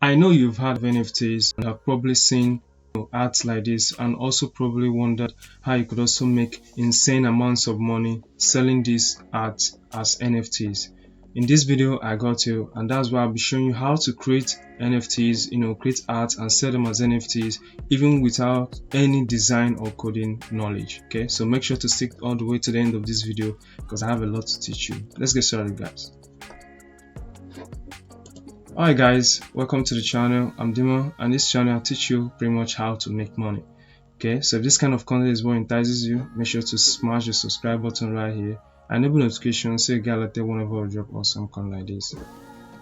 I know you've heard of NFTs and have probably seen arts like this, and also probably wondered how you could also make insane amounts of money selling these art as NFTs. In this video I got you, and that's why I'll be showing you how to create NFTs, create art and sell them as NFTs even without any design or coding knowledge. Okay, so make sure to stick all the way to the end of this video because I have a lot to teach you. Let's get started, guys. Alright guys, welcome to the channel. I'm Dimo, and this channel I'll teach you pretty much how to make money. Okay, so if this kind of content is what entices you, make sure to smash the subscribe button right here and enable notifications so you get alerted whenever I drop awesome content like this.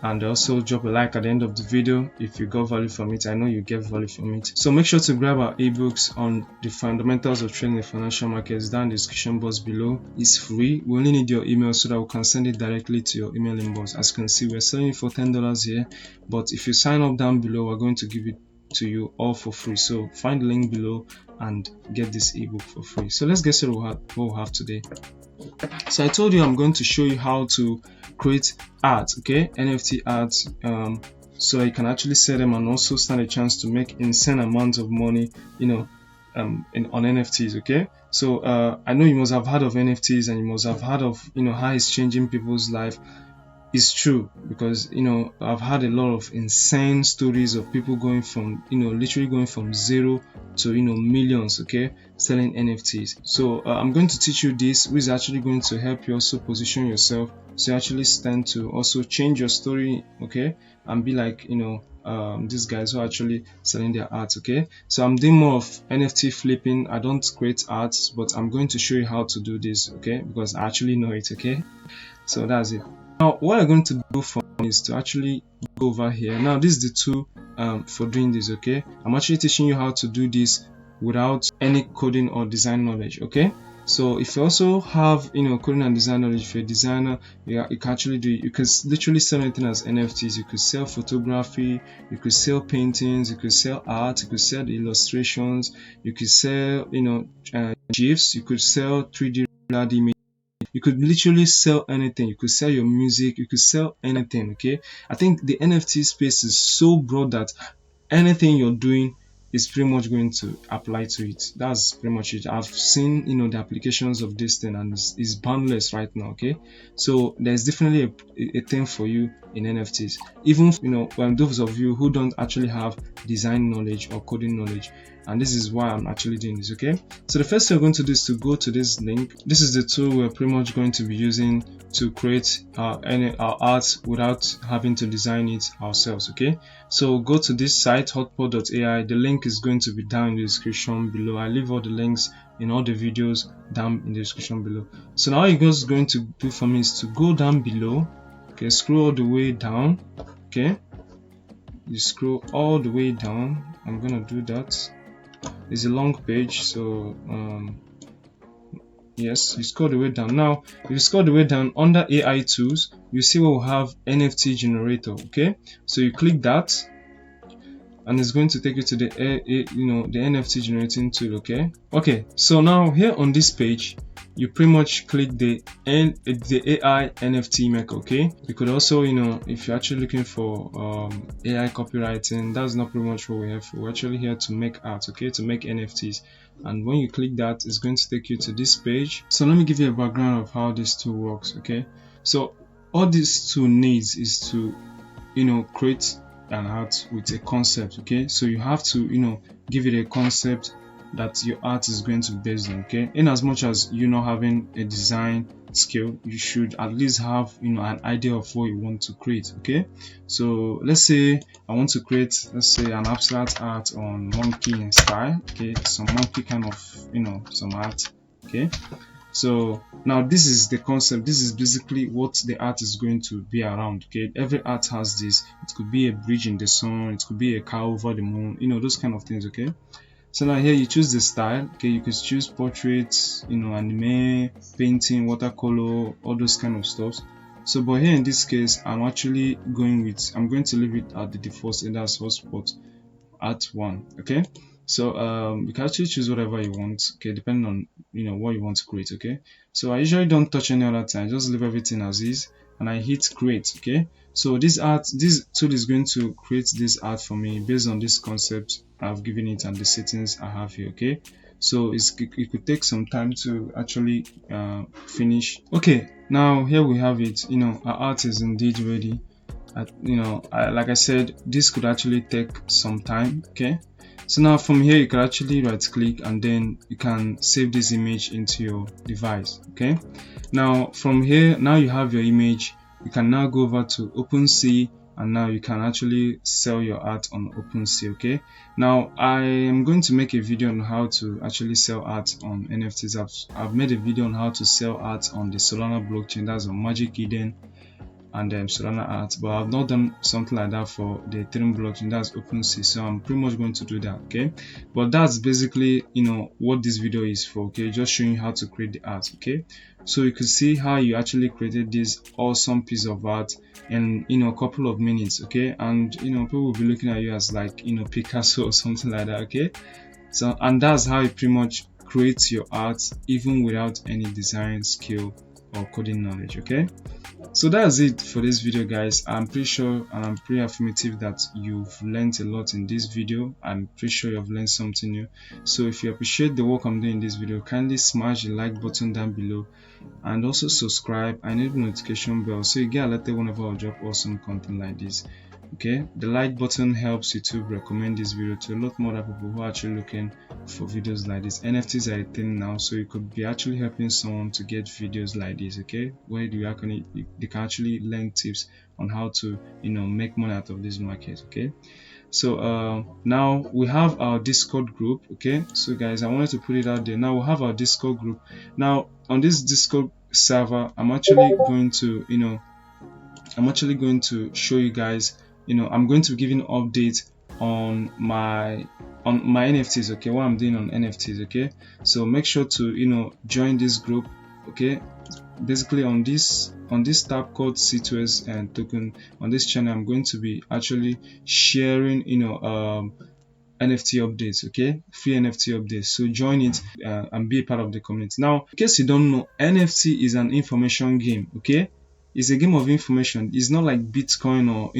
And also drop a like at the end of the video if you got value from it. I know you get value from it. So make sure to grab our ebooks on the fundamentals of trading the financial markets down in the description box below. It's free. We only need your email so that we can send it directly to your email inbox. As you can see, we're selling it for $10 here, but if you sign up down below, we're going to give it to you all for free. So find the link below and get this ebook for free. So let's get started with what we have today. So I told you I'm going to show you how to create art, okay, NFT art, so you can actually sell them and also stand a chance to make insane amounts of money, on NFTs. Okay, so I know you must have heard of NFTs and you must have heard of how it's changing people's life. It's true, because I've had a lot of insane stories of people going from literally going from zero to millions, okay, selling NFTs. So I'm going to teach you this, which is actually going to help you also position yourself so you actually stand to also change your story, okay, and be like these guys who are actually selling their art. Okay, so I'm doing more of NFT flipping. I don't create art, but I'm going to show you how to do this, okay, because I actually know it. Okay, so that's it. Now what I'm going to do for me is to actually go over here. Now this is the tool for doing this. Okay, I'm actually teaching you how to do this without any coding or design knowledge. Okay, so if you also have coding and design knowledge, if you're a designer, you can actually do it. You can literally sell anything as NFTs. You could sell photography, you could sell paintings, you could sell art, you could sell the illustrations, you could sell GIFs, you could sell 3D images. You could literally sell anything. You could sell your music, you could sell anything. Okay, I think the NFT space is so broad that anything you're doing is pretty much going to apply to it. That's pretty much it. I've seen the applications of this thing, and it's boundless right now. Okay, so there's definitely a thing for you in NFTs, even when those of you who don't actually have design knowledge or coding knowledge. And this is why I'm actually doing this. Okay, so the first thing we're going to do is to go to this link. This is the tool we're pretty much going to be using to create our art without having to design it ourselves. Okay, so go to this site, hotpot.ai. The link is going to be down in the description below. I leave all the links in all the videos down in the description below. So now what you're going to do for me is to go down below. Okay, scroll all the way down. Okay, you scroll all the way down. I'm gonna do that. It's a long page, so yes, you scroll the way down. Now if you scroll the way down under AI tools, you see we'll have NFT generator. Okay, so you click that and it's going to take you to the the NFT generating tool. Okay, so now here on this page you pretty much click the AI NFT maker. Okay, you could also if you're actually looking for AI copywriting, that's not pretty much what we have. We're actually here to make art, okay, to make NFTs. And when you click that, it's going to take you to this page. So let me give you a background of how this tool works. Okay, so all this tool needs is to create an art with a concept. Okay, so you have to give it a concept that your art is going to be based on. Okay, in as much as not having a design skill, you should at least have an idea of what you want to create. Okay, so let's say I want to create, let's say, an abstract art on monkey in style. Okay, some monkey kind of some art. Okay, so now this is the concept. This is basically what the art is going to be around. Okay, every art has this. It could be a bridge in the sun, it could be a car over the moon, those kind of things. Okay, so now here you choose the style. Okay, you could choose portraits, anime, painting, watercolor, all those kind of stuff. So but here in this case I'm actually going to leave it at the default, and that's hotspot art 1. Okay, so you can actually choose whatever you want, okay, depending on what you want to create. Okay, so I usually don't touch any other thing. I just leave everything as is and I hit create. Okay, So this tool is going to create this art for me based on this concept I've given it and the settings I have here. Okay, so it could take some time to actually finish. Okay, now here we have it. Our art is indeed ready. Like I said, this could actually take some time. Okay, so now from here you can actually right click and then you can save this image into your device. Okay, now from here, now you have your image. You can now go over to OpenSea, and now you can actually sell your art on OpenSea. Okay, now I am going to make a video on how to actually sell art on NFTs. I've made a video on how to sell art on the Solana blockchain, that's on Magic Eden and Solana art, but I've not done something like that for the Ethereum blockchain, that's OpenSea. So I'm pretty much going to do that. Okay, but that's basically what this video is for. Okay, just showing you how to create the art. Okay, so you can see how you actually created this awesome piece of art in a couple of minutes. Okay, and people will be looking at you as like Picasso or something like that. Okay, so and that's how you pretty much create your art even without any design skill or coding knowledge. Okay, so that's it for this video, guys. I'm pretty sure and I'm pretty affirmative that you've learned a lot in this video. I'm pretty sure you've learned something new. So if you appreciate the work I'm doing in this video, kindly smash the like button down below and also subscribe and enable notification bell so you get alerted whenever I drop awesome content like this. Okay, the like button helps YouTube recommend this video to a lot more other people who are actually looking for videos like this. NFTs are a thing now, so you could be actually helping someone to get videos like this. Okay, where they can actually learn tips on how to make money out of this market. Okay, so now we have our Discord group. Okay, so guys, I wanted to put it out there. Now we have our Discord group. Now on this Discord server, I'm actually going to show you guys. I'm going to give you an update on my NFTs. Okay, what I'm doing on NFTs. Okay, so make sure to join this group. Okay, basically on this tab called C2S and token, on this channel I'm going to be actually sharing NFT updates. Okay, free NFT updates, so join it and be a part of the community. Now in case you don't know, NFT is an information game. Okay, it's a game of information. It's not like Bitcoin or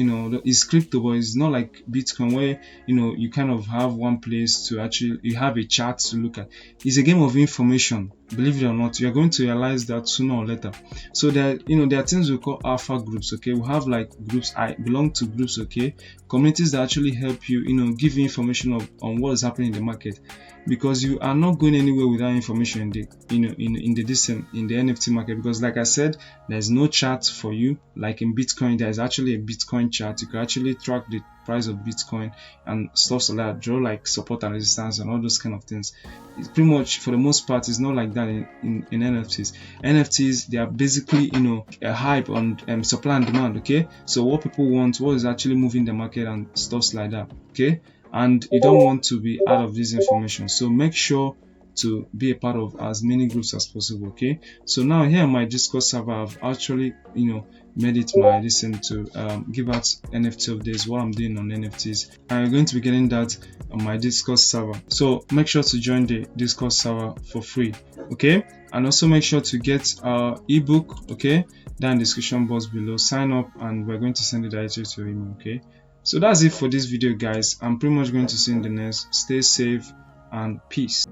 it's crypto, but it's not like Bitcoin where you kind of have one place to actually you have a chart to look at. It's a game of information. Believe it or not, you're going to realize that sooner or later. So there are things we call alpha groups. Okay, we have like groups. I belong to groups. Okay, communities that actually help you give you information on what is happening in the market, because you are not going anywhere without information in the in the NFT market. Because like I said, there's no chart for you like in Bitcoin. There's actually a Bitcoin chart. You can actually track the price of Bitcoin and stuff like that, draw like support and resistance and all those kind of things. It's pretty much, for the most part, it's not like that in NFTs. NFTs, they are basically a hype on supply and demand. Okay, so what people want, what is actually moving the market and stuff like that. Okay, and you don't want to be out of this information, so make sure to be a part of as many groups as possible. Okay, so now here on my Discord server, I've actually made it my listen to give out NFT updates, what I'm doing on NFTs. I'm going to be getting that on my Discord server, so make sure to join the Discord server for free. Okay, and also make sure to get our ebook. Okay, down in the description box below. Sign up and we're going to send it directly to your email. Okay, so that's it for this video, guys. I'm pretty much going to see you in the next. Stay safe and peace.